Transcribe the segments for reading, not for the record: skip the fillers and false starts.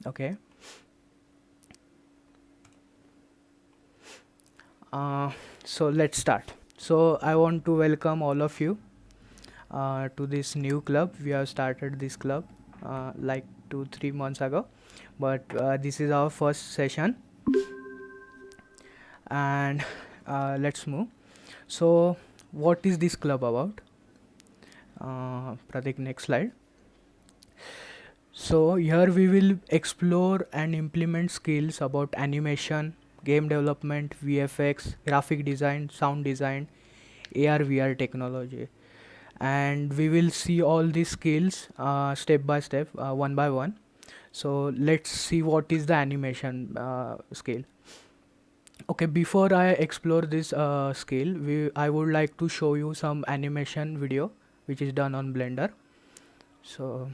Okay. Uh, so let's start. So I want to welcome all of you to this new club. We have started this club like 2 3 months ago, but this is our first session, and let's move. So, what is this club about? Pratik, next slide. So here we will explore and implement skills about animation, game development, VFX, graphic design, sound design, AR VR technology, and we will see all these skills step by step, one by one. So let's see what is the animation skill. Okay, before I explore this skill, I would like to show you some animation video which is done on Blender. So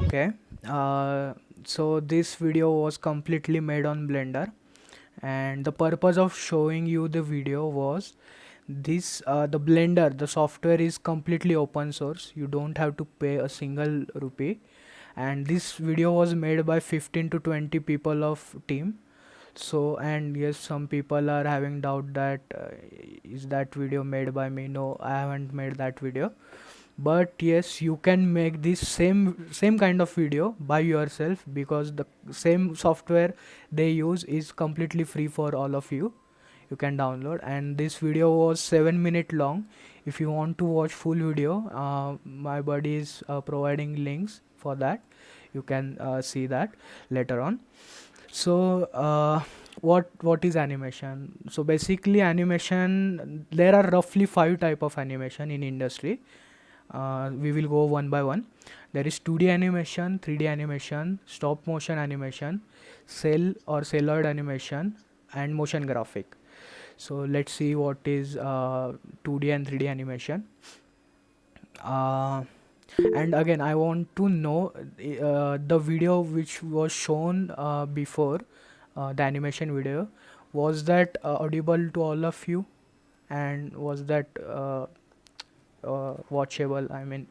okay, so this video was completely made on Blender, and the purpose of showing you the video was this: the Blender, the software is completely open source. You don't have to pay a single rupee, and this video was made by 15 to 20 people of team. So, and yes, some people are having doubt that is that video made by me. No, I haven't made that video, but yes, you can make this same kind of video by yourself, because the same software they use is completely free for all of you. You can download, and this video was 7 minute long. If you want to watch full video, my buddy is providing links for that. You can see that later on. So what is animation? So basically animation, there are roughly five type of animation in industry. We will go one by one. There is 2D animation, 3D animation, stop motion animation, cell or celluloid animation, and motion graphic. So let's see what is 2D and 3D animation. Uh, and again, I want to know the video which was shown before, the animation video, was that audible to all of you, and was that watchable? I mean,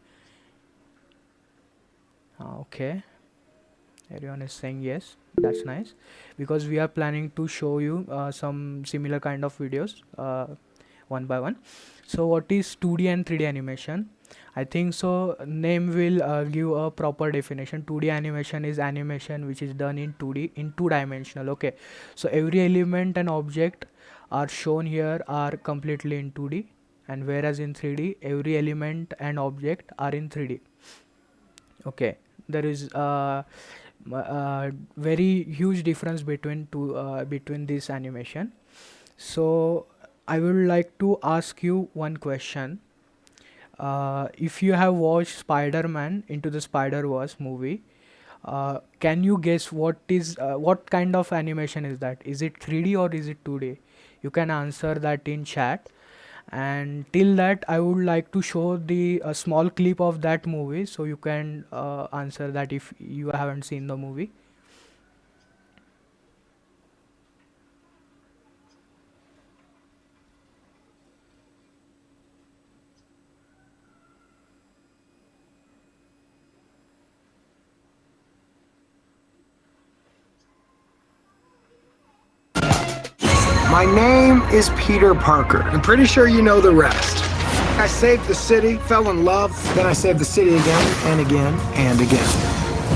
okay, everyone is saying yes. That's nice, because we are planning to show you some similar kind of videos one by one. So what is 2D and 3D animation? I think so name will give a proper definition. 2D animation is animation which is done in 2D, in two dimensional. Okay, so every element and object are shown here are completely in 2D, and whereas in 3D every element and object are in 3D. Okay, there is very huge difference between between this animation. So I would like to ask you one question. If you have watched Spider-Man Into the Spider-Verse movie, can you guess what kind of animation is that? Is it 3D or is it 2D? You can answer that in chat. And till that, I would like to show the a small clip of that movie, so you can answer that if you haven't seen the movie. My name is Peter Parker. I'm pretty sure you know the rest. I saved the city, fell in love, then I saved the city again and again and again.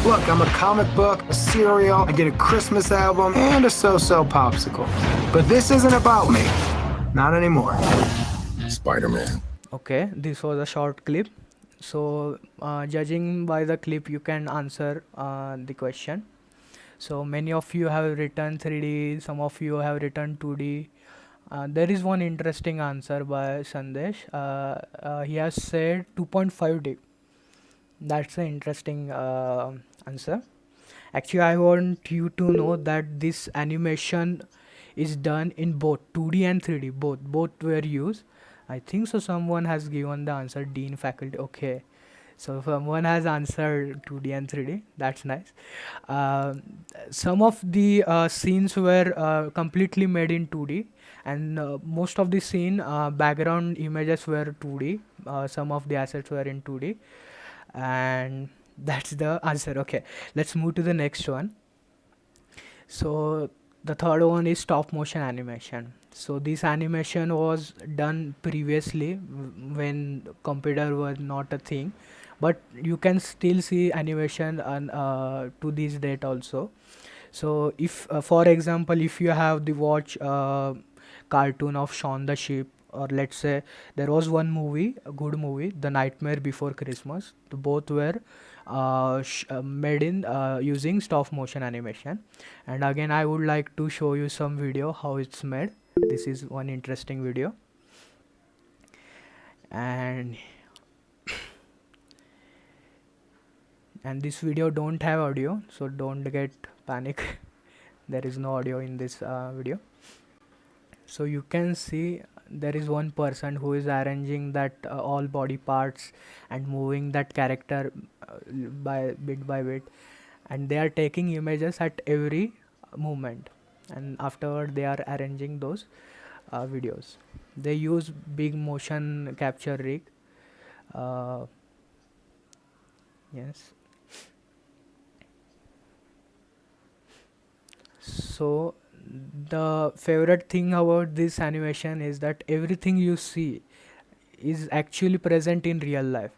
Look, I'm a comic book, a cereal, I get a Christmas album, and a so-so popsicle. But this isn't about me. Not anymore. Spider-Man. Okay, this was a short clip. So, judging by the clip, you can answer the question. So, many of you have written 3D, some of you have written 2D. There is one interesting answer by Sandesh. He has said 2.5D. That's an interesting answer. Actually, I want you to know that this animation is done in both 2D and 3D. Both were used. I think so. Someone has given the answer. Dean faculty. Okay. So someone has answered 2D and 3D. That's nice. Um some of the scenes were completely made in 2D, and most of the scene background images were 2D. Some of the assets were in 2D, and that's the answer. Okay, let's move to the next one. So the third one is stop motion animation. So this animation was done previously when computer was not a thing, but you can still see animation and to this date also. So if for example, if you have the watch cartoon of Shaun the Sheep, or let's say there was one movie, a good movie, The Nightmare Before Christmas. The both were made in using stop motion animation. And again, I would like to show you some video how it's made. This is one interesting video, and this video don't have audio, so don't get panic. There is no audio in this video. So you can see there is one person who is arranging that all body parts and moving that character by bit, and they are taking images at every movement, and afterward they are arranging those videos. They use big motion capture rig. uh, yes. So the favorite thing about this animation is that everything you see is actually present in real life.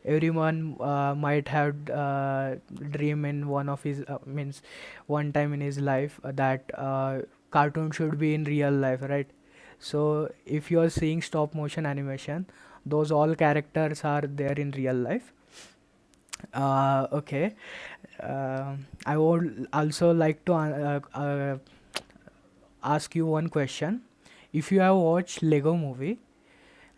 Everyone might have dream in one of his means one time in his life that cartoon should be in real life, right? So if you are seeing stop motion animation, those all characters are there in real life. Okay. I would also like to ask you one question. If you have watched Lego movie,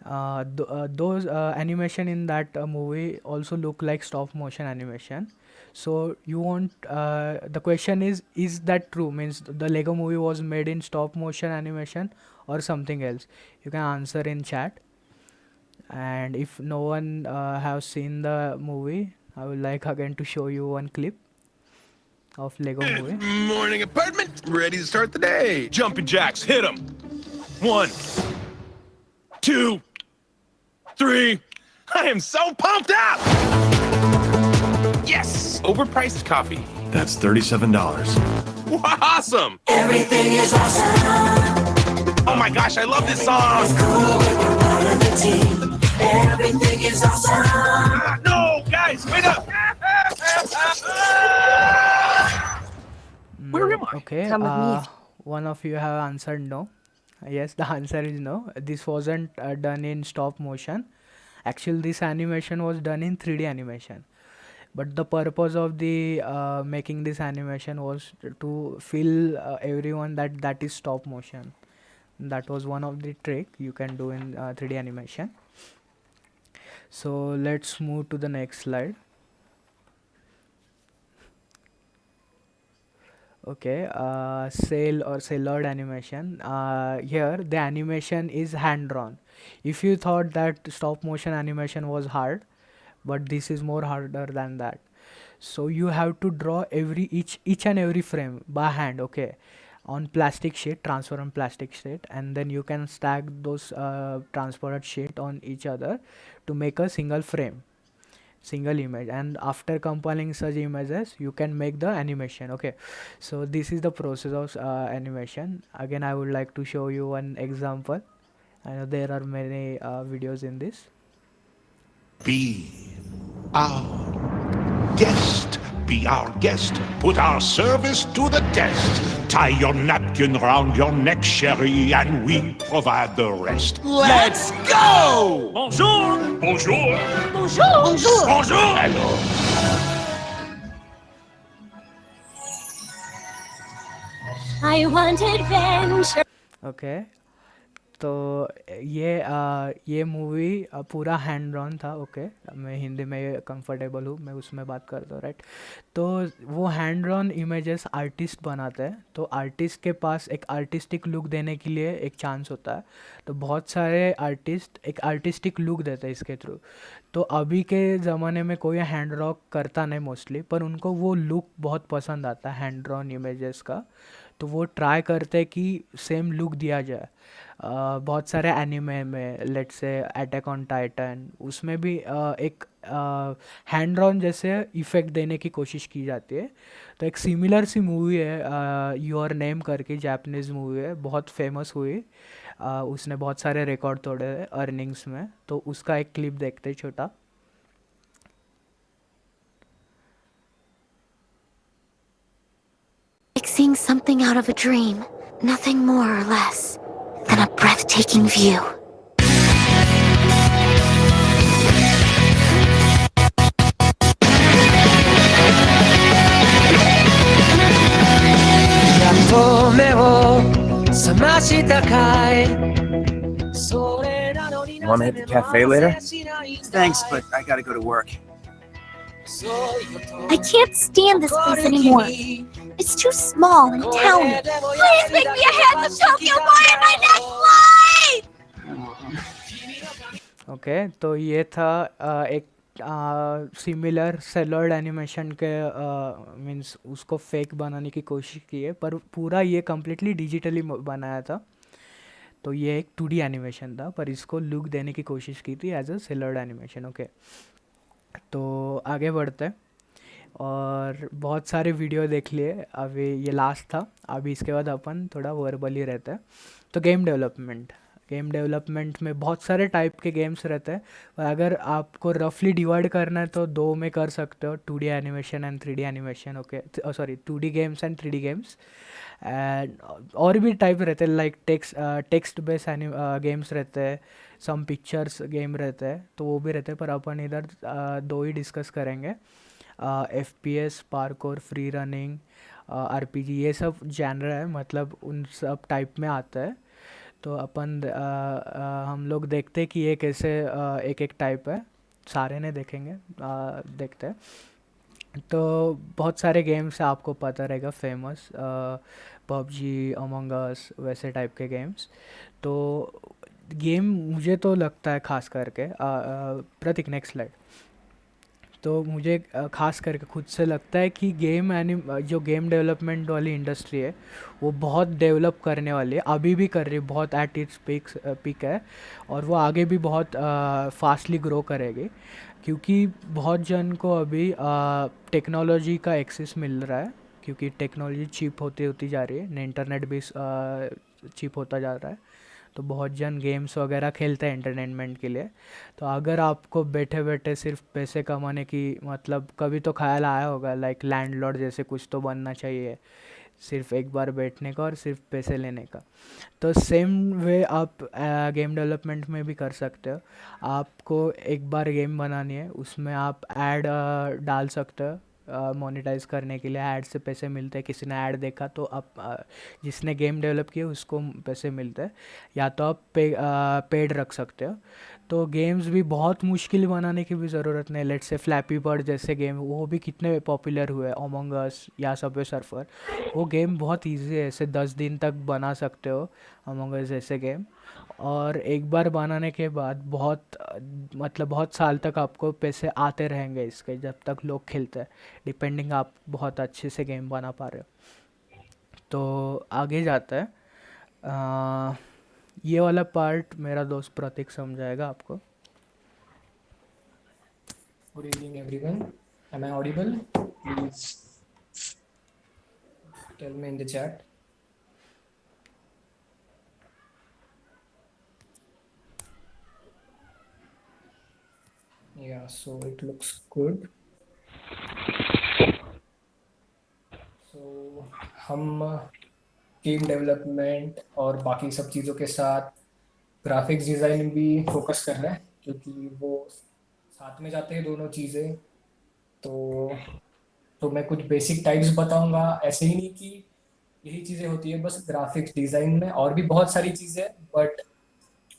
those animation in that movie also look like stop motion animation. So you want the question is that true? Means the Lego movie was made in stop motion animation or something else? You can answer in chat. And if no one have seen the movie, I would like again to show you one clip of Lego Good movie. morning, apartment. Ready to start the day. Jumping jacks, hit them. 1, 2, 3. I am so pumped up! Yes! Overpriced coffee. That's $37. Awesome! Everything is awesome. Oh my gosh, I love this song! Cool when we're part of the team. Everything is awesome. No, guys, wait up! Where am I? Okay. Come with me. One of you have answered no. Yes, the answer is no. This wasn't done in stop motion. Actually, this animation was done in 3D animation. But the purpose of the making this animation was to feel everyone that that is stop motion. That was one of the trick you can do in 3D animation. So let's move to the next slide. Okay, sail or sailor animation. Here the animation is hand drawn. If you thought that stop motion animation was hard, but this is more harder than that. So you have to draw each and every frame by hand. Okay, on plastic sheet, transparent plastic sheet, and then you can stack those transparent sheet on each other to make a single frame. single image, and after compiling such images you can make the animation. Okay, so this is the process of animation. Again, I would like to show you one example. I know there are many videos in this. Be our guest. Be our guest. Put our service to the test. Tie your napkin round your neck, Sherry, and we provide the rest. Let's go! Bonjour! Bonjour! Bonjour! Bonjour! Hello. I want adventure. Okay, तो ये movie पूरा hand drawn था. Okay, मैं हिंदी में comfortable हूँ, मैं उसमें बात करता हूँ, राइट. तो वो हैंड ड्रॉन इमेजेस आर्टिस्ट बनाते हैं, तो आर्टिस्ट के पास एक आर्टिस्टिक लुक देने के लिए एक चांस होता है. तो बहुत सारे आर्टिस्ट एक आर्टिस्टिक लुक देते हैं इसके थ्रू. तो अभी के ज़माने में कोई हैंड ड्रॉ करता नहीं मोस्टली, पर उनको वो लुक बहुत पसंद आता है हैंड ड्रॉन इमेजेस का. तो वो ट्राई करते हैं कि सेम लुक दिया जाए. बहुत सारे एनिमे में, let's say attack on Titan, उसमें भी एक हैंड ड्रॉन जैसे इफ़ेक्ट देने की कोशिश की जाती है. तो एक सिमिलर सी मूवी है योर नेम करके, जापानीज़ मूवी है, बहुत फेमस हुई. उसने बहुत सारे रिकॉर्ड तोड़े अर्निंग्स में. तो उसका एक क्लिप देखते हैं छोटा. Like seeing something out of a dream, nothing more or less than a breathtaking view. Want to hit the cafe later? Thanks, but I gotta go to work. I can't stand this place anymore. It's too small and towny. Please make me a handsome Tokyo boy in my next life! Okay, तो ये था एक similar सेलॉइड animation के means उसको fake बनाने की कोशिश की है, पर पूरा ये कम्प्लीटली डिजिटली बनाया था. तो ये एक 2D एनिमेशन था, पर इसको लुक देने की कोशिश की थी एज अ सेलॉइड एनिमेशन. ओके, तो आगे बढ़ते हैं. और बहुत सारे वीडियो देख लिए, अभी ये लास्ट था. अभी इसके बाद अपन थोड़ा वर्बली रहता है. तो गेम डेवलपमेंट में बहुत सारे टाइप के गेम्स रहते हैं. अगर आपको रफली डिवाइड करना है तो दो में कर सकते हो, 2D animation and 3D animation. Okay, sorry, 2D games and 3D games. And और भी टाइप रहते हैं, लाइक टेक्स्ट बेस्ड गेम्स रहते हैं, सम पिक्चर्स गेम रहते हैं, तो वो भी रहते हैं. पर अपन इधर दो ही डिस्कस करेंगे. FPS, parkour, free running, RPG, ये सब जैनर है, मतलब उन सब टाइप में आता है. तो अपन हम लोग देखते हैं कि ये कैसे एक एक टाइप है. सारे ने देखेंगे, देखते हैं. तो बहुत सारे गेम्स आपको पता रहेगा फेमस, पबजी, अमंग अस, वैसे टाइप के गेम्स. तो गेम मुझे तो लगता है खास करके प्रतीक, नेक्स्ट स्लाइड. तो मुझे ख़ास करके खुद से लगता है कि जो गेम डेवलपमेंट वाली इंडस्ट्री है वो बहुत डेवलप करने वाली है, अभी भी कर रही है, बहुत एट इट्स पीक है. और वो आगे भी बहुत फास्टली ग्रो करेगी, क्योंकि बहुत जन को अभी टेक्नोलॉजी का एक्सेस मिल रहा है, क्योंकि टेक्नोलॉजी चीप होती जा रही है, इंटरनेट भी चीप होता जा रहा है. तो बहुत जन गेम्स वगैरह खेलते हैं एंटरटेनमेंट के लिए. तो अगर आपको बैठे बैठे सिर्फ पैसे कमाने की, मतलब कभी तो ख्याल आया होगा लाइक लैंडलॉर्ड जैसे कुछ तो बनना चाहिए, सिर्फ एक बार बैठने का और सिर्फ पैसे लेने का. तो सेम वे आप गेम डेवलपमेंट में भी कर सकते हो. आपको एक बार गेम बनानी है, उसमें आप ऐड डाल सकते हो. मोनेटाइज करने के लिए ऐड से पैसे मिलते हैं. किसी ने ऐड देखा तो आप जिसने गेम डेवलप किया उसको पैसे मिलते हैं, या तो आप पेड रख सकते हो. तो गेम्स भी बहुत मुश्किल बनाने की भी ज़रूरत नहीं. लेट्स से फ्लैपी बर्ड जैसे गेम, वो भी कितने पॉपुलर हुए, अमंग अस या सबवे सर्फर. वो गेम बहुत ईजी है, ऐसे 10 दिन तक बना सकते हो अमंग अस जैसे गेम. और एक बार बनाने के बाद बहुत साल तक आपको पैसे आते रहेंगे इसके, जब तक लोग खेलते हैं, डिपेंडिंग आप बहुत अच्छे से गेम बना पा रहे हो. तो आगे जाता है. ये वाला पार्ट मेरा दोस्त प्रतीक समझाएगा आपको. Good evening, everyone. Am I audible? Please tell me in the chat. Yeah, so it looks good. So हम गेम डेवलपमेंट और बाकी सब चीज़ों के साथ ग्राफिक्स डिज़ाइन भी फोकस कर रहे हैं, क्योंकि वो साथ में जाते हैं दोनों चीज़ें। तो मैं कुछ बेसिक टाइप्स बताऊंगा, ऐसे ही नहीं कि यही चीज़ें होती है बस ग्राफिक्स डिज़ाइन में, और भी बहुत सारी चीज़ें, बट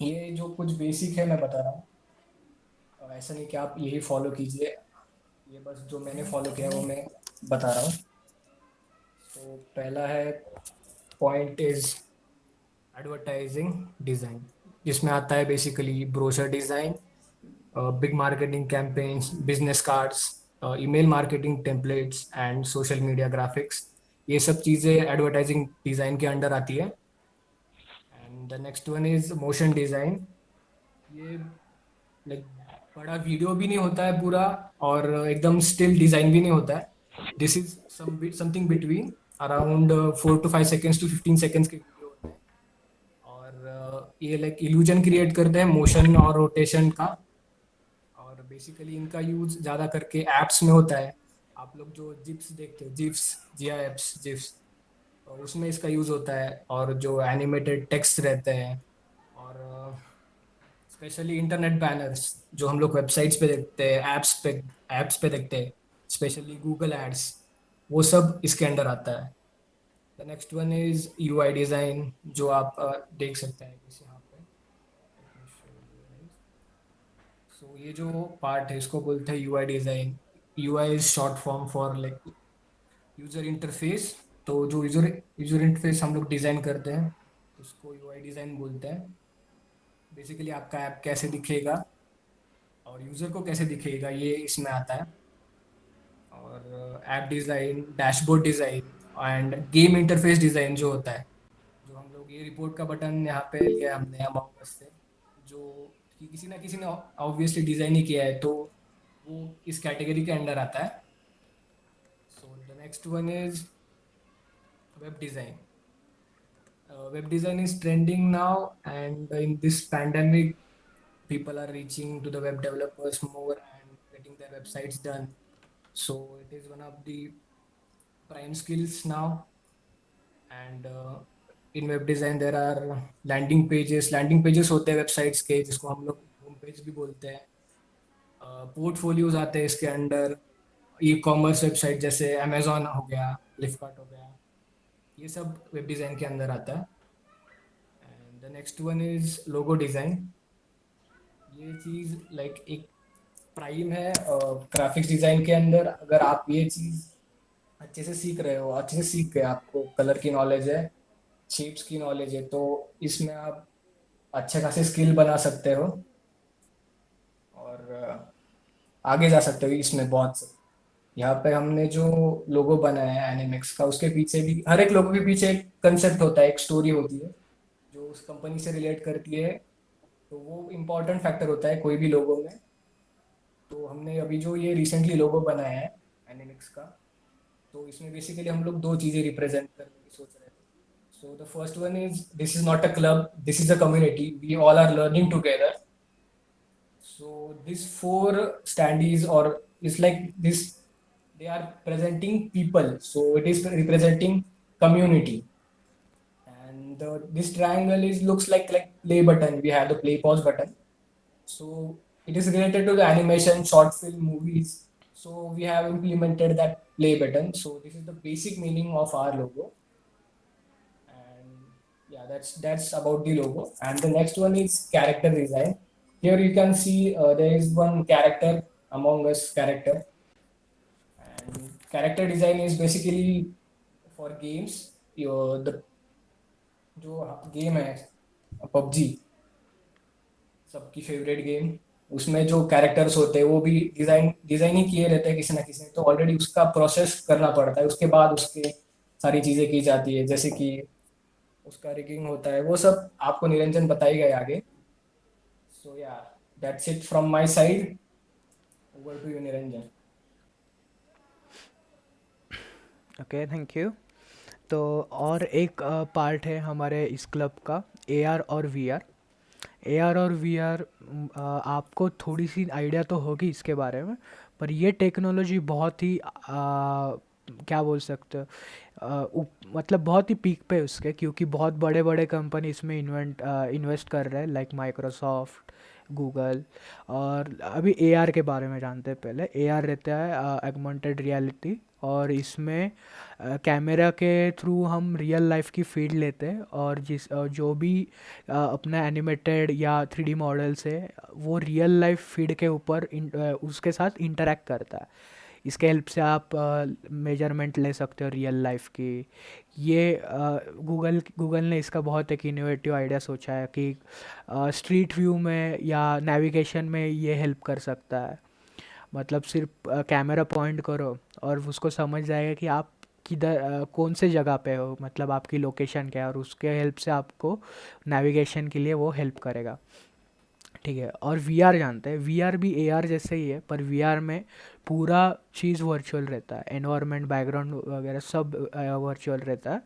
ये जो कुछ बेसिक है मैं बता रहा हूँ। ऐसा नहीं कि आप यही फॉलो कीजिए, ये बस जो मैंने फॉलो किया वो मैं बता रहा हूँ। तो पहला है पॉइंट इज एडवर्टाइजिंग डिज़ाइन, जिसमें आता है basically brochure design, big marketing campaigns, business cards, email marketing templates and social media graphics. ये सब चीज़ें एडवर्टाइजिंग डिज़ाइन के अंडर आती है। And the next one is motion design. ये लाइक बड़ा वीडियो भी नहीं होता है पूरा, और एकदम स्टिल डिज़ाइन भी नहीं होता है। This is something between around 4 to 5 seconds to 15 seconds के वीडियो होते हैं, और ये लाइक इल्यूजन क्रिएट करते हैं मोशन और रोटेशन का। और बेसिकली इनका यूज ज़्यादा करके एप्स में होता है। आप लोग जो जिप्स देखते हो, जिप्स, GIFs, जिप्स, उसमें इसका यूज़ होता है। और जो एनिमेटेड टेक्स्ट रहते हैं, और स्पेशली इंटरनेट बैनर्स जो हम लोग वेबसाइट्स पे देखते हैं, एप्स पे देखते हैं, स्पेशली गूगल एड्स, वो सब इसके अंडर आता है। The next one is UI design, जो आप देख सकते हैं इस यहाँ पे। सो ये जो पार्ट है इसको बोलते हैं UI design. UI is short form for like user interface. तो जो यूज़र इंटरफेस हम लोग डिज़ाइन करते हैं उसको UI डिज़ाइन बोलते हैं। बेसिकली आपका ऐप कैसे दिखेगा और यूज़र को कैसे दिखेगा, ये इसमें आता है। और app design, dashboard design end game interface design जो होता है, जो हम लोग ये रिपोर्ट का बटन यहाँ पे लिया हमने अमंग अस से, जो कि किसी ने ऑब्वियसली डिज़ाइन ही किया है, तो वो इस कैटेगरी के अंडर आता है। So the next one is web design. Web design is trending now, and in this pandemic, people are reaching to the web developers more and getting their websites done. So it is one of the prime skills now. And in web design there are landing pages. Landing pages होते हैं websites के, जिसको हम लोग home page भी बोलते हैं. Portfolios आते हैं इसके अंडर. ई कॉमर्स वेबसाइट जैसे अमेजोन हो गया, फ्लिपकार्ट हो गया, ये सब वेब डिज़ाइन के अंदर आता है. And the next one is logo design. ये चीज़ लाइक एक प्राइम है ग्राफिक्स डिज़ाइन के अंदर. अगर आप ये चीज़ अच्छे से सीख रहे हो, अच्छे से सीख गए, आपको कलर की नॉलेज है, शेप्स की नॉलेज है, तो इसमें आप अच्छे खासे स्किल बना सकते हो और आगे जा सकते हो इसमें बहुत से. यहाँ पे हमने जो लोगो बनाया है एनिमिक्स का, उसके पीछे भी, हर एक लोगो के पीछे एक कंसेप्ट होता है, एक स्टोरी होती है जो उस कंपनी से रिलेट करती है. तो वो इम्पोर्टेंट फैक्टर होता है कोई भी लोगो में. तो हमने अभी जो ये रिसेंटली लोगो बनाया है एनिमिक्स का, तो इसमें बेसिकली हम लोग दो चीज़ें रिप्रेजेंट करने की सोच रहे थे. So the first one is, this is not a club, this is a community, we all are learning together. So these four standees, or it's like this, they are presenting people, so it is representing community. And this triangle is looks like play button. We have the play pause button, so it is related to the animation, short film, movies. So we have implemented that play button. So this is the basic meaning of our logo. And yeah, that's about the logo. And the next one is character design. Here you can see there is one character, Among Us character. And character design is basically for games. The जो game है PUBG, सबकी favourite game, उसमें जो characters होते हैं वो भी design ही किए रहते हैं किसी ना किसी ने. तो ऑलरेडी उसका प्रोसेस करना पड़ता है, उसके बाद उसके सारी चीज़ें की जाती है, जैसे कि उसका रिगिंग होता है. वो सब आपको निरंजन बताएगा आगे. So yeah, that's it from my side. Over to you Niranjan. Okay, thank you. तो और एक पार्ट है हमारे इस क्लब का, एआर और वीआर। एआर और वीआर, आपको थोड़ी सी आइडिया तो होगी इसके बारे में, पर ये टेक्नोलॉजी बहुत ही क्या बोल सकते हो, मतलब बहुत ही पीक पे उसके, क्योंकि बहुत बड़े बड़े कंपनी इसमें इन्वेस्ट कर रहे हैं, लाइक माइक्रोसॉफ्ट, गूगल। और अभी एआर के बारे में जानते हैं। पहले एआर रहता है एगमेंटेड रियलिटी, और इसमें कैमरा के थ्रू हम रियल लाइफ की फीड लेते हैं, और जो भी अपना एनिमेटेड या 3D मॉडल्स है वो रियल लाइफ फीड के ऊपर उसके साथ इंटरेक्ट करता है। इसके हेल्प से आप मेजरमेंट ले सकते हो रियल लाइफ की। ये गूगल ने इसका बहुत एक इनोवेटिव आइडिया सोचा है कि स्ट्रीट व्यू में या नेविगेशन में ये हेल्प कर सकता है। मतलब सिर्फ कैमरा पॉइंट करो और उसको समझ जाएगा कि आप किधर कौन से जगह पे हो, मतलब आपकी लोकेशन क्या है, और उसके हेल्प से आपको नेविगेशन के लिए वो हेल्प करेगा। ठीक है। और वीआर जानते हैं, वीआर भी एआर जैसे ही है, पर वीआर में पूरा चीज़ वर्चुअल रहता है, एनवायरनमेंट, बैकग्राउंड वगैरह सब वर्चुअल रहता है।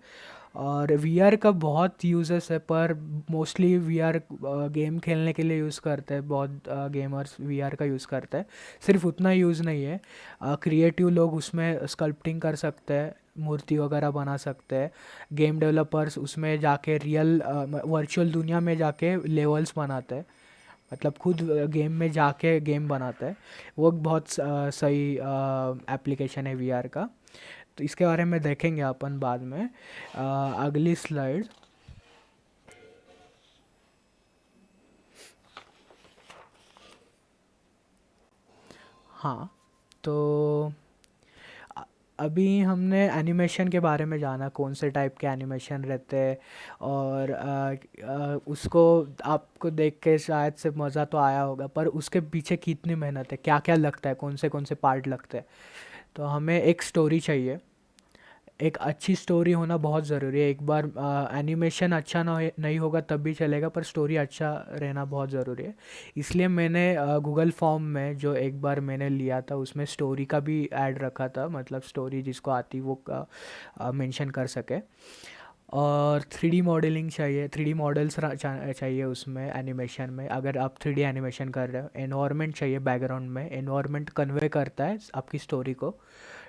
और वीआर का बहुत यूजेस है, पर मोस्टली वीआर गेम खेलने के लिए यूज़ करते हैं। बहुत गेमर्स वीआर का यूज़ करते हैं। सिर्फ उतना यूज़ नहीं है, क्रिएटिव लोग उसमें स्कल्पटिंग कर सकते हैं, मूर्ति वगैरह बना सकते हैं। गेम डेवलपर्स उसमें जाके रियल वर्चुअल दुनिया में जाके लेवल्स बनाते हैं, मतलब खुद गेम में जाके गेम बनाता है। वो बहुत सही एप्लीकेशन है वीआर का। तो इसके बारे में देखेंगे अपन बाद में। अगली स्लाइड। हाँ, तो अभी हमने एनिमेशन के बारे में जाना, कौन से टाइप के एनिमेशन रहते हैं, और उसको आपको देख के शायद से मज़ा तो आया होगा, पर उसके पीछे कितनी मेहनत है, क्या क्या लगता है, कौन से पार्ट लगते हैं। तो हमें एक स्टोरी चाहिए, एक अच्छी स्टोरी होना बहुत ज़रूरी है। एक बार एनिमेशन अच्छा नहीं होगा तब भी चलेगा, पर स्टोरी अच्छा रहना बहुत ज़रूरी है। इसलिए मैंने गूगल फॉर्म में जो एक बार मैंने लिया था उसमें स्टोरी का भी ऐड रखा था, मतलब स्टोरी जिसको आती वो मेंशन कर सके। और 3D मॉडलिंग चाहिए, 3D मॉडल्स चाहिए उसमें एनिमेशन में, अगर आप 3D एनिमेशन कर रहे हो। एनवायरनमेंट चाहिए, बैकग्राउंड में एनवायरनमेंट कन्वे करता है आपकी स्टोरी को।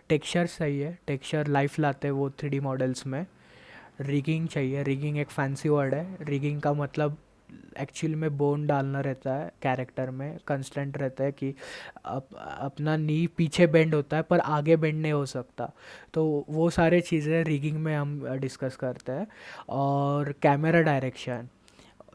टेक्सचर चाहिए, टेक्सचर लाइफ लाते हैं वो 3D मॉडल्स में। रिगिंग चाहिए, रिगिंग एक फैंसी वर्ड है। रिगिंग का मतलब एक्चुअल में बोन डालना रहता है कैरेक्टर में, कंस्टेंट रहता है कि अपना नी पीछे बेंड होता है पर आगे बेंड नहीं हो सकता। तो वो सारे चीज़ें रिगिंग में हम डिस्कस करते हैं। और कैमरा डायरेक्शन,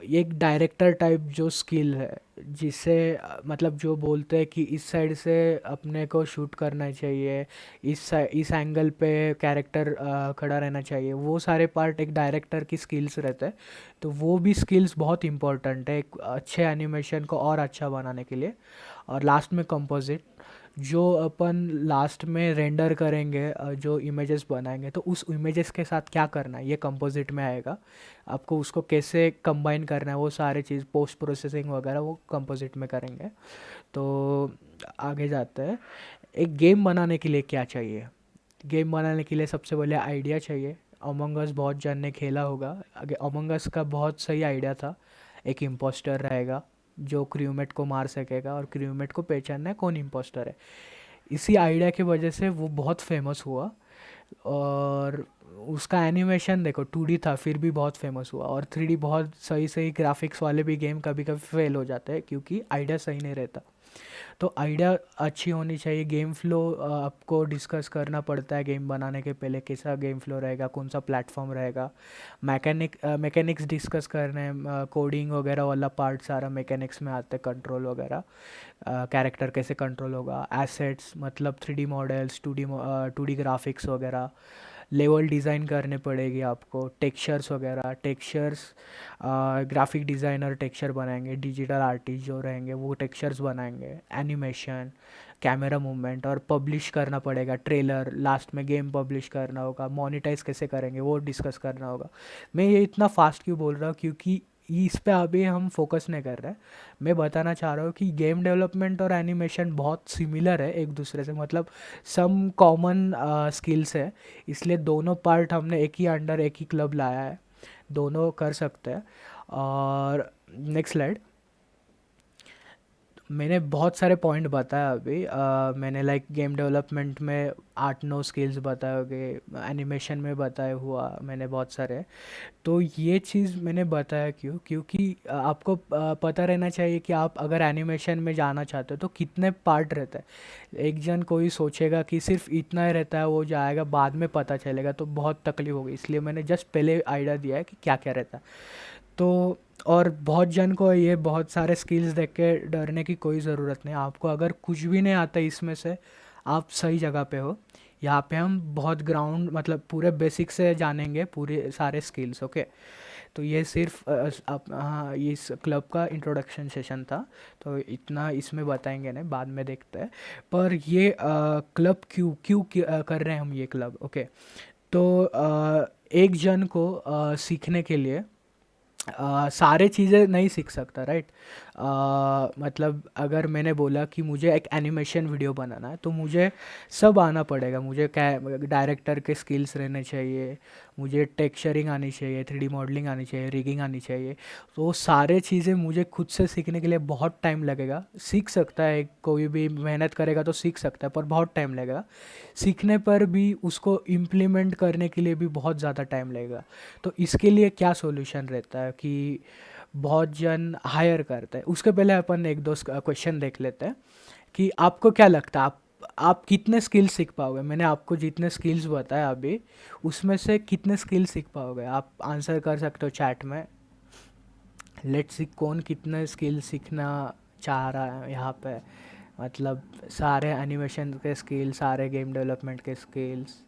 एक डायरेक्टर टाइप जो स्किल है, जिसे मतलब जो बोलते हैं कि इस साइड से अपने को शूट करना चाहिए, इस एंगल पे कैरेक्टर खड़ा रहना चाहिए, वो सारे पार्ट एक डायरेक्टर की स्किल्स रहते हैं। तो वो भी स्किल्स बहुत इंपॉर्टेंट है एक अच्छे एनिमेशन को और अच्छा बनाने के लिए। और लास्ट में कंपोजिट, जो अपन लास्ट में रेंडर करेंगे, जो इमेजेस बनाएंगे, तो उस इमेजेस के साथ क्या करना है ये कंपोजिट में आएगा। आपको उसको कैसे कंबाइन करना है वो सारे चीज़, पोस्ट प्रोसेसिंग वगैरह वो कंपोजिट में करेंगे। तो आगे जाते हैं। एक गेम बनाने के लिए क्या चाहिए? गेम बनाने के लिए सबसे पहले आइडिया चाहिए। अमंग अस बहुत जन ने खेला होगा। अमंग अस का बहुत सही आइडिया था। एक इम्पोस्टर रहेगा जो क्रूमेट को मार सकेगा, और क्रूमेट को पहचानना है कौन इम्पोस्टर है। इसी आइडिया की वजह से वो बहुत फेमस हुआ, और उसका एनिमेशन देखो 2D था फिर भी बहुत फेमस हुआ। और 3D बहुत सही सही ग्राफिक्स वाले भी गेम कभी कभी फेल हो जाते हैं क्योंकि आइडिया सही नहीं रहता। तो आइडिया अच्छी होनी चाहिए। गेम फ्लो आपको डिस्कस करना पड़ता है गेम बनाने के पहले, कैसा गेम फ्लो रहेगा, कौन सा प्लेटफॉर्म रहेगा। मैकेनिक्स डिस्कस करने हैं, कोडिंग वगैरह वाला पार्ट सारा मैकेनिक्स में आते हैं, कंट्रोल वगैरह, कैरेक्टर कैसे कंट्रोल होगा, एसेट्स मतलब 3D मॉडल्स, 2D ग्राफिक्स वगैरह, लेवल डिज़ाइन करने पड़ेगी आपको, टेक्सचर्स वगैरह, टेक्सचर्स ग्राफिक डिज़ाइनर टेक्सचर बनाएंगे, डिजिटल आर्टिस्ट जो रहेंगे वो टेक्सचर्स बनाएंगे, एनिमेशन, कैमरा मूवमेंट, और पब्लिश करना पड़ेगा ट्रेलर, लास्ट में गेम पब्लिश करना होगा, मोनेटाइज कैसे करेंगे वो डिस्कस करना होगा। मैं ये इतना फास्ट क्यों बोल रहा हूँ, क्योंकि इस पे अभी हम फोकस नहीं कर रहे हैं। मैं बताना चाह रहा हूँ कि गेम डेवलपमेंट और एनिमेशन बहुत सिमिलर है एक दूसरे से, मतलब सम कॉमन स्किल्स है, इसलिए दोनों पार्ट हमने एक ही अंडर एक ही क्लब लाया है, दोनों कर सकते हैं। और नेक्स्ट स्लाइड। मैंने बहुत सारे पॉइंट बताया अभी, मैंने लाइक गेम डेवलपमेंट में 8-9 स्किल्स बताए होंगे, एनिमेशन में बताया हुआ मैंने बहुत सारे। तो ये चीज़ मैंने बताया क्योंकि आपको पता रहना चाहिए कि आप अगर एनिमेशन में जाना चाहते हो तो कितने पार्ट रहता है। एक जन कोई सोचेगा कि सिर्फ इतना ही रहता है, वो जाएगा बाद में पता चलेगा तो बहुत तकलीफ होगी, इसलिए मैंने जस्ट पहले आइडिया दिया है कि क्या क्या रहता है। तो और बहुत जन को ये बहुत सारे स्किल्स देख के डरने की कोई ज़रूरत नहीं। आपको अगर कुछ भी नहीं आता इसमें से, आप सही जगह पे हो। यहाँ पे हम बहुत ग्राउंड मतलब पूरे बेसिक से जानेंगे पूरे सारे स्किल्स। ओके, तो ये सिर्फ हाँ, इस क्लब का इंट्रोडक्शन सेशन था, तो इतना इसमें बताएंगे नहीं, बाद में देखते हैं। पर ये क्लब क्यों क्यों कर रहे हैं हम ये क्लब। ओके, तो एक जन को सीखने के लिए सारे चीज़ें नहीं सीख सकता, राइट। मतलब अगर मैंने बोला कि मुझे एक एनिमेशन वीडियो बनाना है तो मुझे सब आना पड़ेगा। मुझे क्या डायरेक्टर के स्किल्स रहने चाहिए, मुझे टेक्सचरिंग आनी चाहिए, 3D मॉडलिंग आनी चाहिए, रिगिंग आनी चाहिए। तो वो सारे चीज़ें मुझे खुद से सीखने के लिए बहुत टाइम लगेगा। सीख सकता है कोई भी, मेहनत करेगा तो सीख सकता है, पर बहुत टाइम लगेगा। सीखने पर भी उसको इम्प्लीमेंट करने के लिए भी बहुत ज़्यादा टाइम लगेगा। तो इसके लिए क्या सॉल्यूशन रहता है कि बहुत जन हायर करते हैं। उसके पहले अपन एक दो क्वेश्चन देख लेते हैं कि आपको क्या लगता है आप कितने स्किल्स सीख पाओगे। मैंने आपको जितने स्किल्स बताया अभी, उसमें से कितने स्किल्स सीख पाओगे। आप आंसर कर सकते हो चैट में। लेट्स सी कौन कितने स्किल्स सीखना चाह रहा है यहाँ पे, मतलब सारे एनिमेशन के स्किल्स, सारे गेम डेवलपमेंट के skills.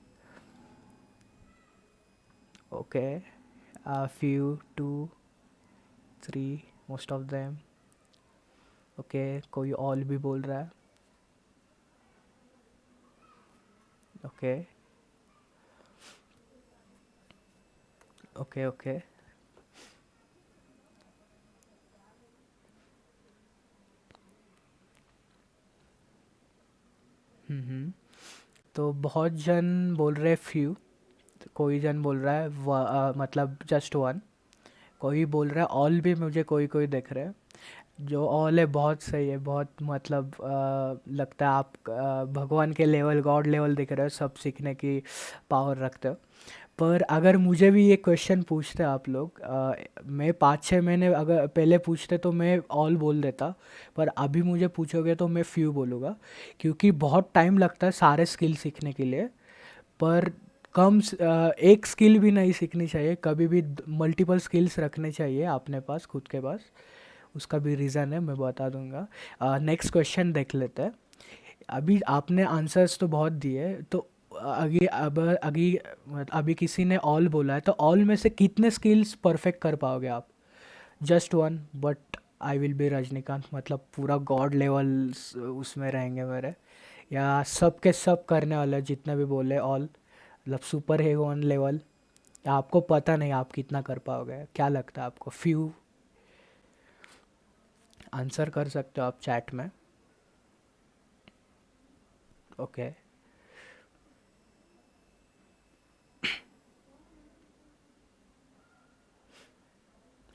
Okay, few, 2, 3, most of them। Okay, कोई ऑल भी बोल रहा है। ओके ओके ओके तो बहुत जन बोल रहे फ्यू, कोई जन बोल रहा है मतलब जस्ट वन, कोई बोल रहा है ऑल भी, मुझे कोई कोई दिख रहा है। जो ऑल है बहुत सही है, बहुत मतलब लगता है आप भगवान के लेवल, गॉड लेवल दिख रहे हो, सब सीखने की पावर रखते हो। पर अगर मुझे भी ये क्वेश्चन पूछते आप लोग, मैं 5-6 महीने अगर पहले पूछते तो मैं ऑल बोल देता, पर अभी मुझे पूछोगे तो मैं फ्यू बोलूँगा, क्योंकि बहुत टाइम लगता है सारे स्किल सीखने के लिए। पर एक स्किल भी नहीं सीखनी चाहिए कभी भी, मल्टीपल स्किल्स रखने चाहिए अपने पास, खुद के पास। उसका भी रीज़न है, मैं बता दूंगा। नेक्स्ट क्वेश्चन देख लेते हैं। अभी आपने आंसर्स तो बहुत दिए, तो अभी किसी ने ऑल बोला है, तो ऑल में से कितने स्किल्स परफेक्ट कर पाओगे आप। Just one, but I will be Rajinikanth, मतलब पूरा गॉड लेवल उसमें रहेंगे मेरे, या सब के सब करने वाले जितने भी बोले ऑल, मतलब सुपर है वन लेवल। आपको पता नहीं आप कितना कर पाओगे, क्या लगता है आपको। फ्यू आंसर कर सकते हो आप चैट में। Okay,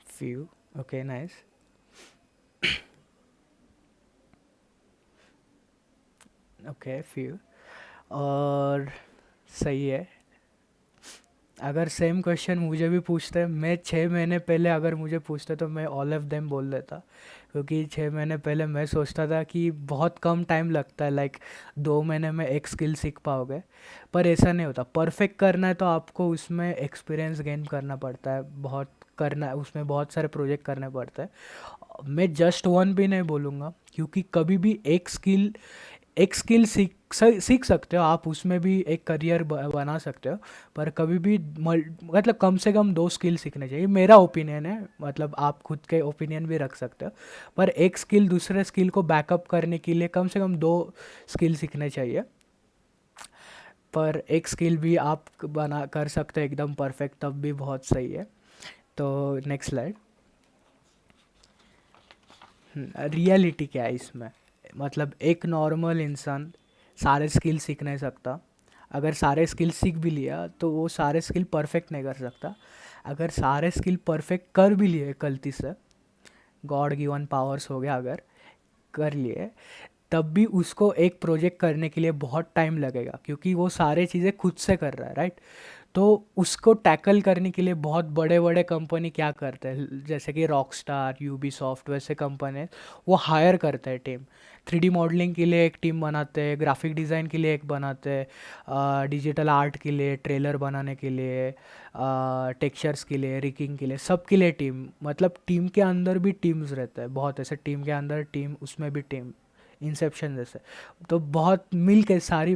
few, okay nice. Okay few, और सही है। अगर सेम क्वेश्चन मुझे भी पूछते, मैं 6 महीने पहले अगर मुझे पूछते तो मैं ऑल ऑफ देम बोल देता, क्योंकि 6 महीने पहले मैं सोचता था कि बहुत कम टाइम लगता है, लाइक 2 महीने में एक स्किल सीख पाओगे। पर ऐसा नहीं होता। परफेक्ट करना है तो आपको उसमें एक्सपीरियंस गेन करना पड़ता है, बहुत करना है, उसमें बहुत सारे प्रोजेक्ट करने पड़ते हैं। मैं जस्ट वन भी नहीं बोलूँगा, क्योंकि कभी भी एक स्किल सीख सकते हो आप, उसमें भी एक करियर बना सकते हो। पर कभी भी मतलब कम से कम 2 स्किल सीखने चाहिए, मेरा ओपिनियन है। मतलब आप खुद के ओपिनियन भी रख सकते हो, पर एक स्किल दूसरे स्किल को बैकअप करने के लिए कम से कम 2 स्किल सीखने चाहिए। पर एक स्किल भी आप बना कर सकते हो एकदम परफेक्ट, तब भी बहुत सही है। तो नेक्स्ट स्लाइड। रियलिटी क्या है इसमें, मतलब एक नॉर्मल इंसान सारे स्किल सीख नहीं सकता। अगर सारे स्किल सीख भी लिया तो वो सारे स्किल परफेक्ट नहीं कर सकता। अगर सारे स्किल परफेक्ट कर भी लिए गलती से, गॉड गिवन पावर्स हो गया अगर कर लिए, तब भी उसको एक प्रोजेक्ट करने के लिए बहुत टाइम लगेगा, क्योंकि वो सारे चीज़ें खुद से कर रहा है, राइट। तो उसको टैकल करने के लिए बहुत बड़े बड़े कंपनी क्या करते हैं, जैसे कि रॉकस्टार, यूबीसॉफ्ट, वैसे कंपनी वो हायर करते हैं टीम। 3D मॉडलिंग के लिए एक टीम बनाते हैं, ग्राफिक डिज़ाइन के लिए एक बनाते हैं, डिजिटल आर्ट के लिए, ट्रेलर बनाने के लिए, टेक्सचर्स के लिए, रिकिंग के लिए, सब के लिए टीम। मतलब टीम के अंदर भी टीम्स रहते हैं बहुत, ऐसे टीम के अंदर टीम, उसमें भी टीम, इंसेप्शन जैसे। तो बहुत मिल के सारी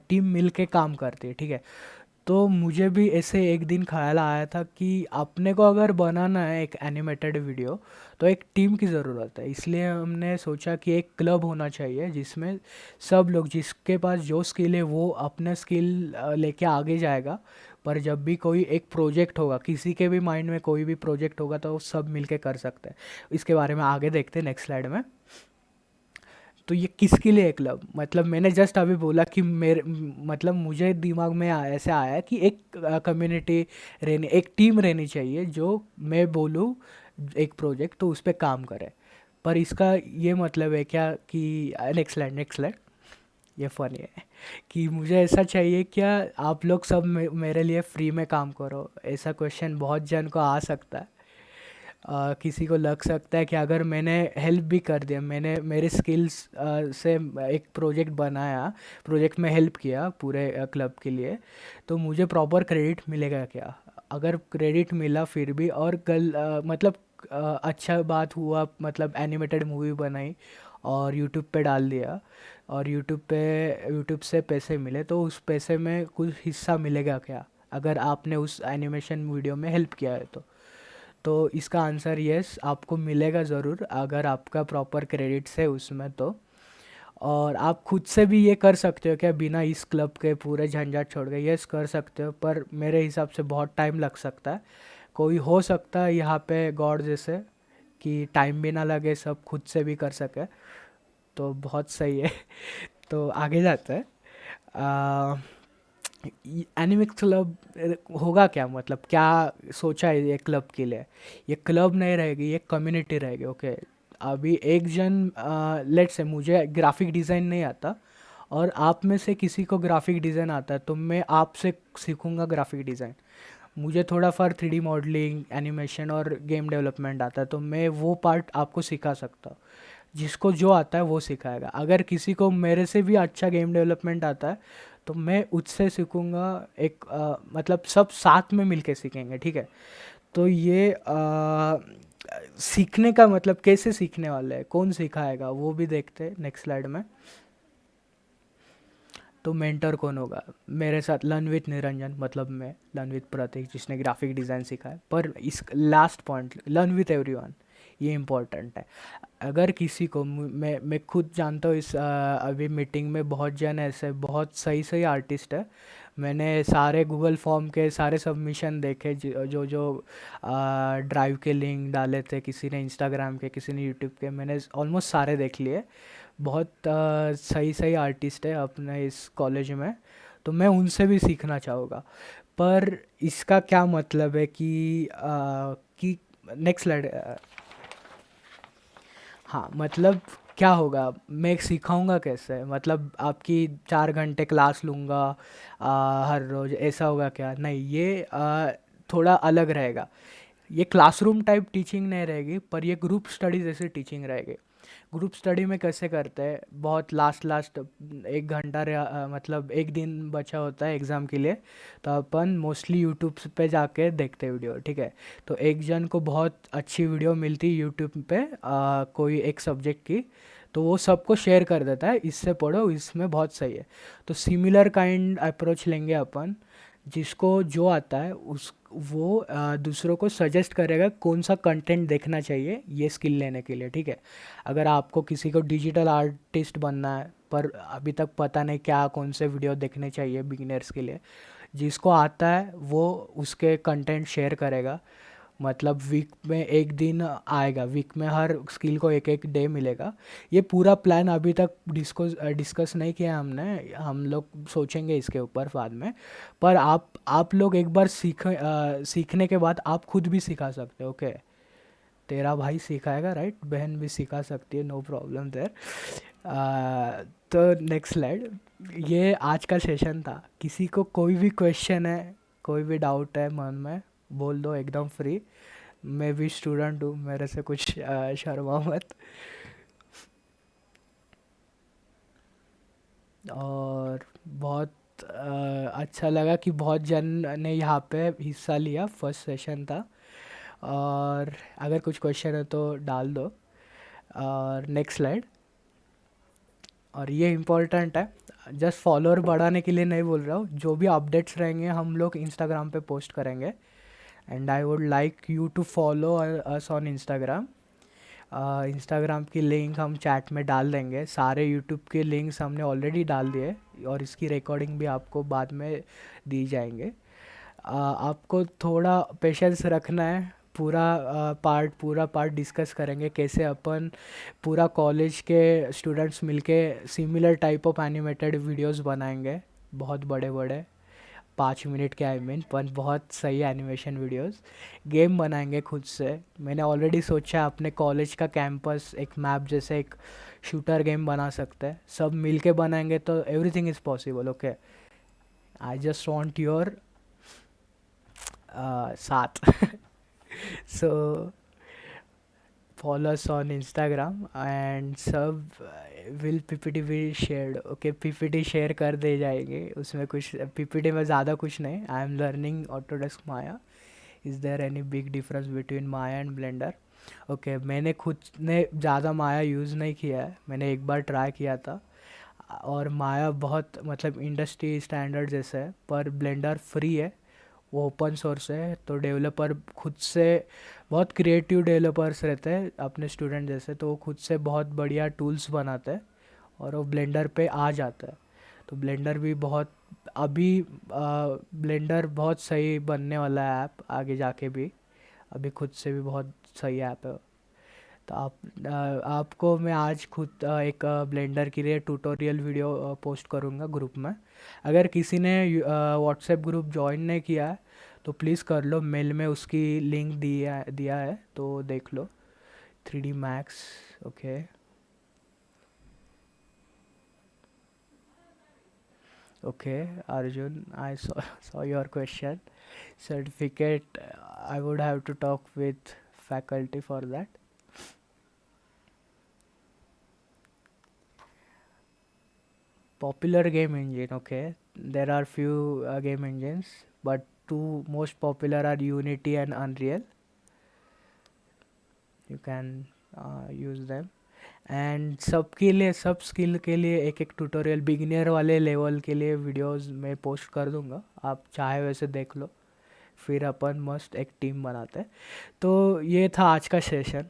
टीम मिल के काम करती है, ठीक है। तो मुझे भी ऐसे एक दिन ख्याल आया था कि अपने को अगर बनाना है एक एनिमेटेड वीडियो तो एक टीम की ज़रूरत है। इसलिए हमने सोचा कि एक क्लब होना चाहिए जिसमें सब लोग, जिसके पास जो स्किल है वो अपने स्किल लेके आगे जाएगा। पर जब भी कोई एक प्रोजेक्ट होगा, किसी के भी माइंड में कोई भी प्रोजेक्ट होगा, तो वो सब मिलके कर सकते हैं। इसके बारे में आगे देखते हैं नेक्स्ट स्लाइड में। तो ये किसके लिए है क्लब, मतलब मैंने जस्ट अभी बोला कि मेरे मतलब मुझे दिमाग में ऐसे आया कि एक कम्युनिटी रहनी, एक टीम रहनी चाहिए, जो मैं बोलूँ एक प्रोजेक्ट तो उस पर काम करे। पर इसका ये मतलब है क्या कि नेक्स्ट स्लाइड, ये फनी है कि मुझे ऐसा चाहिए क्या आप लोग सब मेरे लिए फ्री में काम करो, ऐसा क्वेश्चन बहुत जन को आ सकता है। किसी को लग सकता है कि अगर मैंने हेल्प भी कर दिया, मैंने मेरे स्किल्स से एक प्रोजेक्ट बनाया, प्रोजेक्ट में हेल्प किया पूरे क्लब के लिए, तो मुझे प्रॉपर क्रेडिट मिलेगा क्या। अगर क्रेडिट मिला फिर भी, और मतलब अच्छा बात हुआ, मतलब एनिमेटेड मूवी बनाई और यूट्यूब पे डाल दिया, और यूट्यूब से पैसे मिले, तो उस पैसे में कुछ हिस्सा मिलेगा क्या अगर आपने उस एनिमेशन वीडियो में हेल्प किया है तो इसका आंसर यस, आपको मिलेगा ज़रूर अगर आपका प्रॉपर क्रेडिट्स है उसमें तो। और आप खुद से भी ये कर सकते हो क्या बिना इस क्लब के पूरे झंझट छोड़ के, यस कर सकते हो, पर मेरे हिसाब से बहुत टाइम लग सकता है। कोई हो सकता है यहाँ पे गॉड जैसे कि टाइम भी ना लगे, सब खुद से भी कर सके, तो बहुत सही है। तो आगे जाते हैं। एनिमिक्स क्लब होगा क्या, मतलब क्या सोचा है ये क्लब के लिए। ये क्लब नहीं रहेगी, ये कम्युनिटी रहेगी, ओके। अभी एक जन, लेट से मुझे ग्राफिक डिज़ाइन नहीं आता और आप में से किसी को ग्राफिक डिज़ाइन आता है, तो मैं आपसे सीखूंगा ग्राफिक डिज़ाइन। मुझे थोड़ा फार 3D मॉडलिंग, एनिमेशन और गेम डेवलपमेंट आता है, तो मैं वो पार्ट आपको सिखा सकता हूँ। जिसको जो आता है वो सिखाएगा। अगर किसी को मेरे से भी अच्छा गेम डेवलपमेंट आता है तो मैं उससे सीखूँगा, एक मतलब सब साथ में मिलके सीखेंगे, ठीक है। तो ये सीखने का मतलब कैसे सीखने वाले हैं, कौन सिखाएगा, वो भी देखते हैं नेक्स्ट स्लाइड में। तो मेंटर कौन होगा मेरे साथ, लर्न निरंजन, मतलब मैं लर्न प्रतीक जिसने ग्राफिक डिज़ाइन सीखा है। पर इस last point, learn with everyone, ये इम्पोर्टेंट है। अगर किसी को, मैं खुद जानता हूँ इस अभी मीटिंग में बहुत जन ऐसे बहुत सही सही आर्टिस्ट है। मैंने सारे गूगल फॉर्म के सारे सबमिशन देखे, जो जो ड्राइव के लिंक डाले थे, किसी ने इंस्टाग्राम के, किसी ने यूट्यूब के, मैंने ऑलमोस्ट सारे देख लिए। बहुत सही सही आर्टिस्ट है अपने इस कॉलेज में, तो मैं उनसे भी सीखना चाहूँगा। पर इसका क्या मतलब है कि नेक्स्ट स्लाइड। हाँ, मतलब क्या होगा, मैं सिखाऊंगा कैसे, मतलब आपकी 4 घंटे क्लास लूँगा हर रोज़, ऐसा होगा क्या, नहीं। ये थोड़ा अलग रहेगा। ये क्लासरूम टाइप टीचिंग नहीं रहेगी, पर ये ग्रुप स्टडी जैसे टीचिंग रहेगी। ग्रुप स्टडी में कैसे करते हैं, बहुत लास्ट 1 घंटा मतलब एक दिन बचा होता है एग्ज़ाम के लिए, तो अपन मोस्टली यूट्यूब पे जाके देखते हैं वीडियो, ठीक है। तो एक जन को बहुत अच्छी वीडियो मिलती है यूट्यूब पे कोई एक सब्जेक्ट की, तो वो सबको शेयर कर देता है, इससे पढ़ो, इसमें बहुत सही है। तो सिमिलर काइंड अप्रोच लेंगे अपन, जिसको जो आता है वो दूसरों को सजेस्ट करेगा कौन सा कंटेंट देखना चाहिए ये स्किल लेने के लिए, ठीक है। अगर आपको किसी को डिजिटल आर्टिस्ट बनना है पर अभी तक पता नहीं क्या कौन से वीडियो देखने चाहिए बिगिनर्स के लिए, जिसको आता है वो उसके कंटेंट शेयर करेगा। मतलब वीक में एक दिन आएगा, वीक में हर स्किल को एक एक डे मिलेगा। ये पूरा प्लान अभी तक डिस्कस नहीं किया हमने, हम लोग सोचेंगे इसके ऊपर बाद में। पर आप लोग एक बार सीखने के बाद आप खुद भी सिखा सकते हो। ओके, तेरा भाई सिखाएगा राइट, बहन भी सिखा सकती है, नो प्रॉब्लम देयर। तो नेक्स्ट स्लाइड, ये आज का सेशन था। किसी को कोई भी क्वेश्चन है, कोई भी डाउट है मन में, बोल दो एकदम फ्री। मैं भी स्टूडेंट हूँ, मेरे से कुछ शर्मा मत। और बहुत अच्छा लगा कि बहुत जन ने यहाँ पे हिस्सा लिया, फर्स्ट सेशन था। और अगर कुछ क्वेश्चन है तो डाल दो। और नेक्स्ट स्लाइड, और ये इम्पोर्टेंट है, जस्ट फॉलोअर बढ़ाने के लिए नहीं बोल रहा हूँ, जो भी अपडेट्स रहेंगे हम लोग इंस्टाग्राम पे पोस्ट करेंगे। And I would like you to follow us on Instagram. Instagram की लिंक हम चैट में डाल देंगे, सारे यूट्यूब के लिंक्स हमने ऑलरेडी डाल दिए, और इसकी रिकॉर्डिंग भी आपको बाद में दी जाएंगे। आपको थोड़ा पेशेंस रखना है, पूरा पार्ट डिस्कस करेंगे कैसे अपन पूरा कॉलेज के स्टूडेंट्स मिलके similar type of animated videos बनाएंगे, बहुत बड़े बड़े 5 मिनट के, आई मीन पर बहुत सही एनिमेशन वीडियोस। गेम बनाएंगे खुद से, मैंने ऑलरेडी सोचा है अपने कॉलेज का कैंपस एक मैप जैसे एक शूटर गेम बना सकते हैं, सब मिलके बनाएंगे तो everything is possible. Okay, I just want your साथ। So follow us on Instagram and सब will PPT भी shared। ओके, PPT शेयर कर दे जाएंगे, उसमें कुछ PPT में ज़्यादा कुछ नहीं। I am learning Autodesk Maya, is there any big difference between Maya and Blender? Okay, मैंने खुद ने ज़्यादा माया यूज़ नहीं किया है, मैंने एक बार ट्राई किया था, और माया बहुत मतलब इंडस्ट्री स्टैंडर्ड जैसे है, पर ब्लेंडर फ्री है, वो ओपन सोर्स है, तो डेवलपर खुद से बहुत क्रिएटिव डेवलपर्स रहते हैं अपने स्टूडेंट जैसे, तो वो खुद से बहुत बढ़िया टूल्स बनाते हैं और वो ब्लेंडर पे आ जाता है। तो ब्लेंडर भी बहुत अभी ब्लेंडर बहुत सही बनने वाला है ऐप, आगे जाके भी अभी खुद से भी बहुत सही ऐप है। तो आपको मैं आज खुद एक ब्लेंडर के लिए ट्यूटोरियल वीडियो पोस्ट करूँगा ग्रुप में। अगर किसी ने व्हाट्सएप ग्रुप ज्वाइन नहीं किया है तो प्लीज़ कर लो, मेल में उसकी लिंक दिया है तो देख लो। 3D Max, okay. Okay Arjun, I saw your question. Certificate, I would have to talk with faculty for that. Popular game engine, okay. There are few game engines, but two most popular are Unity and Unreal. You can use them. And सबके लिए, सब skill के लिए एक एक tutorial beginner वाले level के लिए वीडियोस मैं पोस्ट कर दूंगा, आप चाहे वैसे देख लो, फिर अपन मस्त एक टीम बनाते हैं। तो ये था आज का सेशन,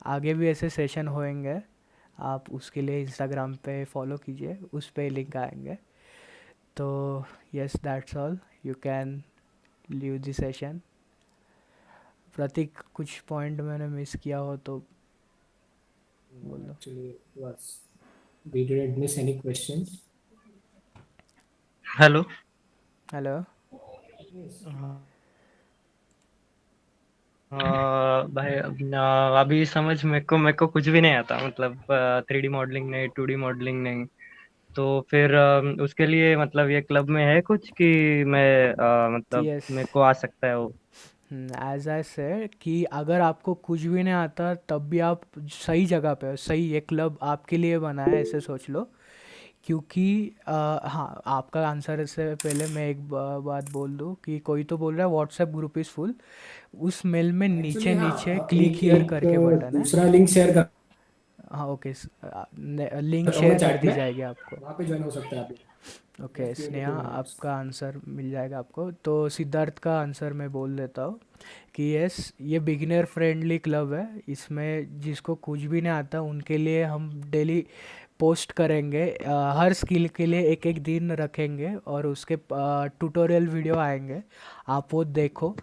आगे भी ऐसे सेशन होएंगे, आप उसके लिए इंस्टाग्राम पे फॉलो कीजिए, उस पे लिंक आएंगे। तो yes, that's all, you can leave the session. Prateek, कुछ पॉइंट मैंने मिस किया हो तो बोल दो। Actually, we didn't miss any questions. Hello. Hello. भाई अभी समझ मेरे को कुछ भी नहीं आता, मतलब 3D मॉडलिंग नहीं, 2D मॉडलिंग नहीं। तो फिर उसके लिए मतलब ये क्लब में है कुछ कि मैं मतलब यस, मेरे को आ सकता है वो? एज आई से कि अगर आपको कुछ भी नहीं आता तब भी आप सही जगह पे हो, सही ये क्लब आपके लिए बना है, ऐसे सोच लो। क्योंकि हाँ, आपका आंसर से पहले मैं एक बात बोल दूँ कि कोई तो बोल रहा है व्हाट्सएप ग्रुप इज़ फुल, उस मेल में नीचे Actually, हाँ, नीचे आप क्लिक एक हियर करके बटन है। दूसरा लिंक शेयर कर हाँ ओके, लिंक रहा हूँ शेयर मैं कर चैट दी में, जाएगी आपको। वहाँ पे ज्वाइन हो सकता है आप। Okay Just give me Sneha, 2 minutes. आपका आंसर मिल जाएगा आपको। तो सिद्धार्थ का आंसर मैं बोल देता हूँ कि यस, ये बिगिनर फ्रेंडली क्लब है, इसमें जिसको कुछ भी नहीं आता उनके लिए हम डेली पोस्ट करेंगे, हर स्किल के लिए एक एक दिन रखेंगे और उसके ट्यूटोरियल वीडियो आएंगे, आप वो देखो,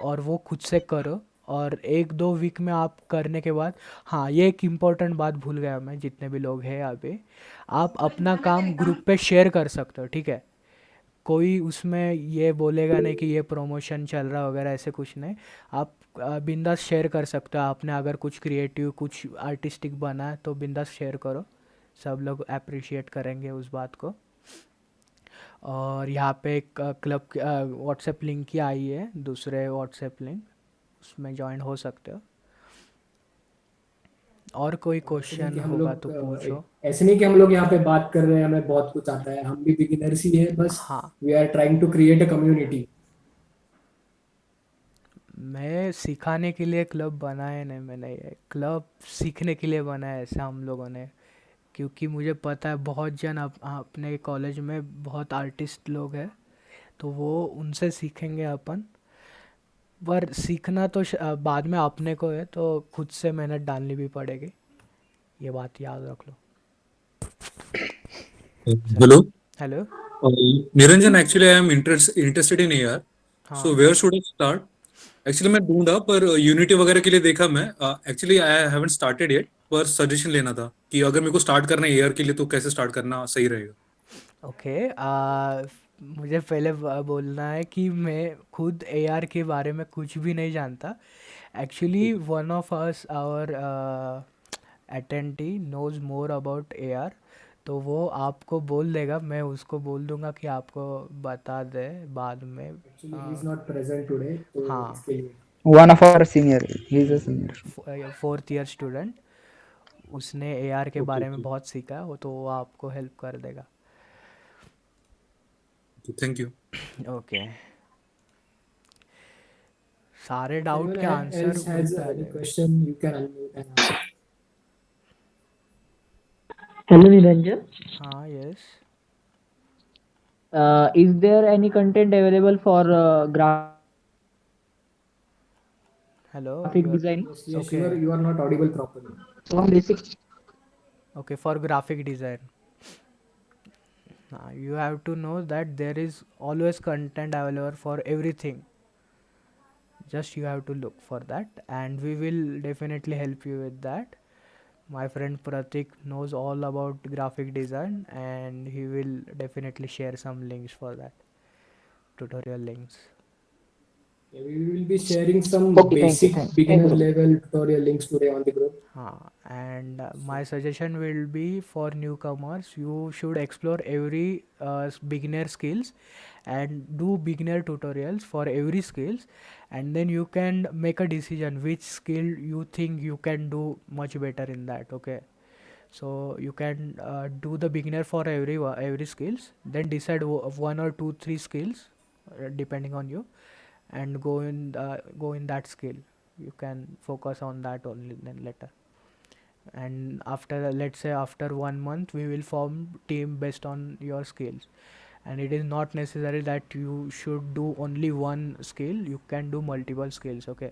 और वो खुद से करो। और 1-2 वीक में आप करने के बाद, हाँ ये एक इम्पोर्टेंट बात भूल गया मैं, जितने भी लोग हैं यहाँ पे, आप अपना काम ग्रुप पे शेयर कर सकते हो, ठीक है। कोई उसमें ये बोलेगा नहीं कि ये प्रमोशन चल रहा वगैरह, ऐसे कुछ नहीं। आप बिंदास शेयर कर सकते हो। आपने अगर कुछ क्रिएटिव कुछ आर्टिस्टिक बना है तो बिंदास शेयर करो, सब लोग अप्रिशिएट करेंगे उस बात को। और यहाँ पे एक क्लब व्हाट्सएप लिंक ही आई है, दूसरे व्हाट्सएप लिंक, उसमें ज्वाइन हो सकते हो। और कोई ऐसे नहीं कि क्वेश्चन हम होगा तो लोग पूछो। ऐसे नहीं कि हम लोग यहाँ पे बात कर रहे हैं हमें बहुत कुछ आता है, हम भी बिगिनर्स ही है बस। हाँ, we are trying to create a community. मैं सिखाने के लिए क्लब बनाया नहीं, मैंने ये क्लब सीखने के लिए बनाया ऐसा हम लोगों ने। क्योंकि मुझे पता है बहुत जन अपने कॉलेज में बहुत आर्टिस्ट लोग हैं, तो वो उनसे सीखेंगे अपन। पर सीखना तो बाद में अपने को है, तो खुद से मेहनत डालनी भी पड़ेगी, ये बात याद रख लो। Hello, hello. uh, Niranjan. Actually, I am interested in AR. So हाँ, where should I start? Actually, मैं ढूंढा पर यूनिटी वगैरह के लिए देखा मैं। Actually I haven't started yet, पर सजेशन लेना था कि अगर मेरे को स्टार्ट करना है एआर के लिए तो कैसे स्टार्ट करना सही रहेगा। ओके। मुझे पहले बोलना है कि मैं खुद एआर के बारे में कुछ भी नहीं जानता। Actually one of us our attendee knows more about AR, तो वो आपको बोल देगा, मैं उसको बोल दूंगा कि आपको बता दे बाद में। Actually he is not present today तो हाँ, इसके लिए। One of our senior, he is a senior. 4th year student, उसने एआर के ओके बारे में ओके, बहुत सीखा है, वो तो वो आपको हेल्प कर देगा। Thank you. ओके, सारे If डाउट anyone के आंसर else वहीं has पे आ any जाएगा। question, you can unmute and ask. Hello, Niranjan. हाँ, yes. Is there any content available for graphic hello, design? Yes, yes, okay, you are not audible properly. Some basic. okay, for graphic design, you have to know that there is always content available for everything. Just you have to look for that, and we will definitely help you with that. My friend Pratik knows all about graphic design, and he will definitely share some links for that, tutorial links. Yeah, we will be sharing some Okay, thank you, basic beginner level tutorial links today on the group. And my suggestion will be for newcomers, you should explore every beginner skills and do beginner tutorials for every skills, and then you can make a decision which skill you think you can do much better in that. Okay, so you can do the beginner for every skills, then decide one or two three skills depending on you, and go in that skill. You can focus on that only then later. And after, let's say after 1 month, we will form team based on your skills. And it is not necessary that you should do only one skill, you can do multiple skills. Okay,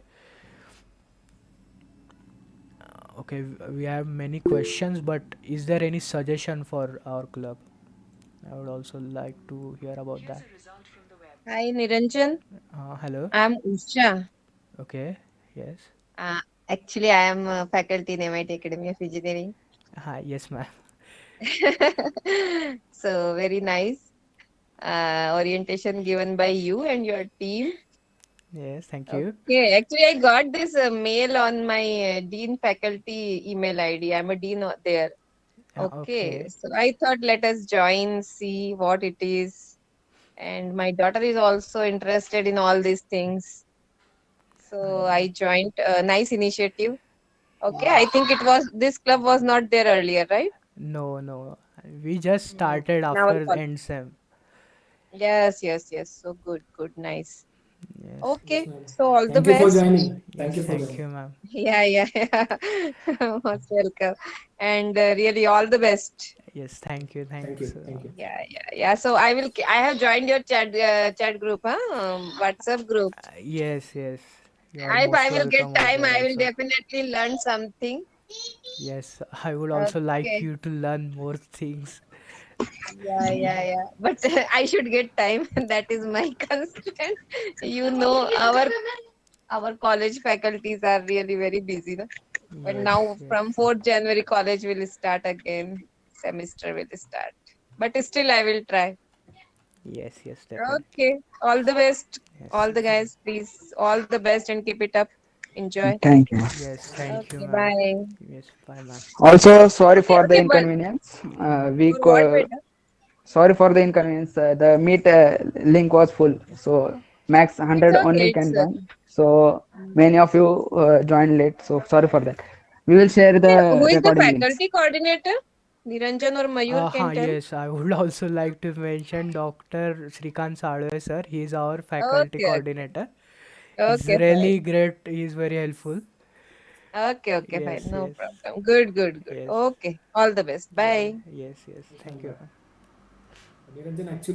okay, we have many questions, but is there any suggestion for our club? I would also like to hear about that. Hi, Niranjan. Hello. I'm Usha. Okay, yes. Uh, Actually, I am a faculty in MIT Academy of Engineering. Hi, yes, ma'am. So, very nice orientation given by you and your team. Yes, thank you. Okay, actually, I got this mail on my Dean faculty email ID. I'm a dean there. Okay, Okay. so I thought let us join, see what it is. And my daughter is also interested in all these things. So I joined a nice initiative. Okay, I think it was this club was not there earlier, right? No, no. We just started In our after college. end sem. Yes, yes, yes. So good, good, nice. Yes. Okay, Yes, ma'am. so all the Thank you for best. joining. Thank Yes, you for thank joining. you, ma'am. Yeah, yeah, yeah. Most welcome. And really all the best. Yes, thank you. Thank you. Thanks. Thank you. Yeah, yeah, yeah. So I have joined your chat group, WhatsApp group. Yes, yes. You are If I most will get welcome over time, there I will also. definitely learn something. Yes, I would also like Okay. you to learn more things. Yeah, yeah, yeah. But I should get time. That is my concern. You know, our college faculties are really very busy, no? But Yes, now yes, from 4th January, college will start again. Semester will start. But still, I will try. yes, yes, definitely. Okay. All the best. Yes, All the guys, please. All the best and keep it up. Enjoy. Thank you. yes, thank you, Okay. ma'am. Bye. Yes, bye, ma'am. Also, sorry Okay. for the Okay. But inconvenience. for what, beta? Sorry for the inconvenience. The meet link was full, so max It's 100 okay. only It's can okay. join. So many of you joined late. So sorry for that. We will share Who the is the recording links. faculty coordinator? Niranjan or Mayur can tell. Yes, I would also like to mention Dr. Srikant Salve, sir. He is our faculty Okay. Okay. coordinator. He's Okay. really Fine. great. He's very helpful. Okay. Okay. Fine. Yes, No yes, problem. Good. Good. Good. yes, Okay. All the best. yeah, Bye. yes, yes. Thank you. Niranjan, actually